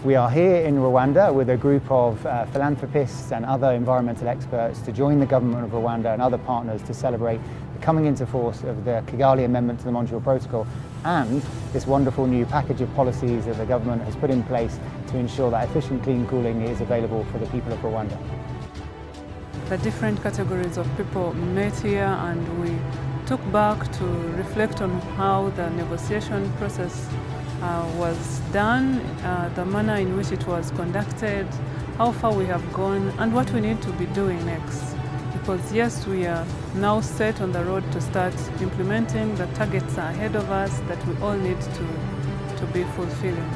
We are here in Rwanda with a group of philanthropists and other environmental experts to join the government of Rwanda and other partners to celebrate the coming into force of the Kigali Amendment to the Montreal Protocol and this wonderful new package of policies that the government has put in place to ensure that efficient clean cooling is available for the people of Rwanda. The different categories of people met here and we took back to reflect on how the negotiation process was done, the manner in which it was conducted, how far we have gone, and what we need to be doing next. Because yes, we are now set on the road to start implementing the targets ahead of us that we all need to be fulfilling.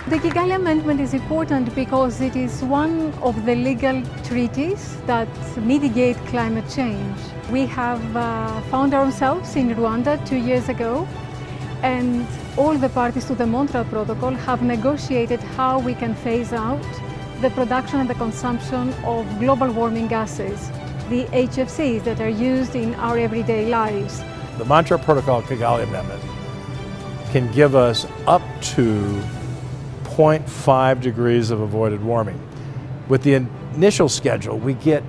The Kigali Amendment is important because it is one of the legal treaties that mitigate climate change. We have found ourselves in Rwanda 2 years ago, and all the parties to the Montreal Protocol have negotiated how we can phase out the production and the consumption of global warming gases, the HFCs that are used in our everyday lives. The Montreal Protocol Kigali Amendment can give us up to 0.5 degrees of avoided warming. With the initial schedule, we get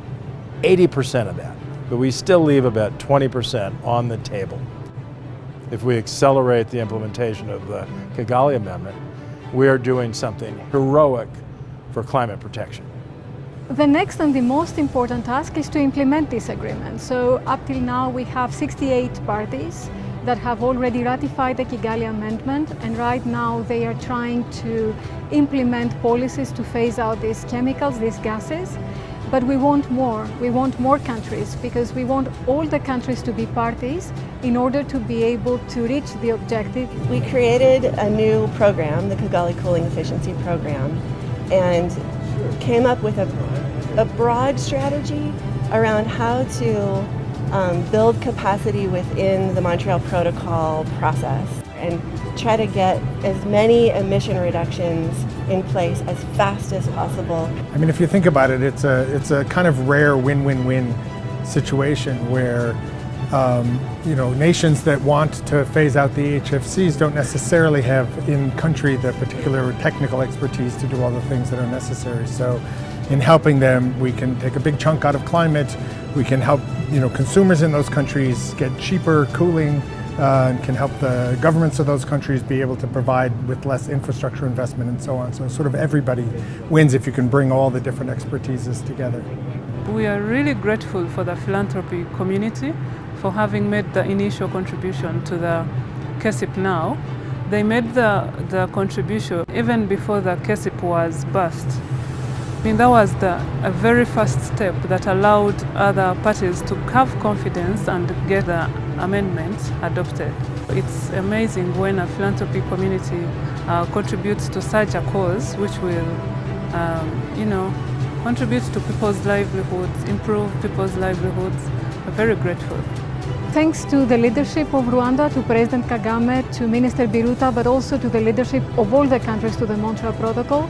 80% of that, but we still leave about 20% on the table. If we accelerate the implementation of the Kigali Amendment, we are doing something heroic for climate protection. The next and the most important task is to implement this agreement. So up till now we have 68 parties that have already ratified the Kigali Amendment, and right now they are trying to implement policies to phase out these chemicals, these gases. But we want more countries, because we want all the countries to be parties in order to be able to reach the objective. We created a new program, the Kigali Cooling Efficiency Program, and came up with a broad strategy around how to build capacity within the Montreal Protocol process and try to get as many emission reductions in place as fast as possible. I mean, if you think about it, it's a kind of rare win-win-win situation where nations that want to phase out the HFCs don't necessarily have in country the particular technical expertise to do all the things that are necessary. So in helping them, we can take a big chunk out of climate. We can help consumers in those countries get cheaper cooling, and can help the governments of those countries be able to provide with less infrastructure investment and so on. So sort of everybody wins if you can bring all the different expertises together. We are really grateful for the philanthropy community for having made the initial contribution to the K-CEP now. They made the contribution even before the K-CEP was birthed. I mean, that was a very first step that allowed other parties to have confidence and get the amendment adopted. It's amazing when a philanthropy community contributes to such a cause, which will, contribute to people's livelihoods, improve people's livelihoods. We're very grateful. Thanks to the leadership of Rwanda, to President Kagame, to Minister Biruta, but also to the leadership of all the countries to the Montreal Protocol,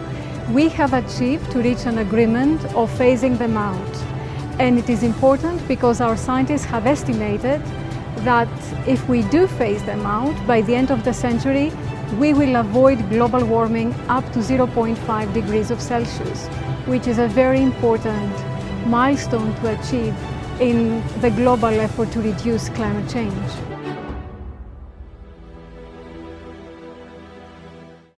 we have achieved to reach an agreement of phasing them out. And it is important because our scientists have estimated that if we do phase them out, by the end of the century, we will avoid global warming up to 0.5 degrees of Celsius, which is a very important milestone to achieve in the global effort to reduce climate change.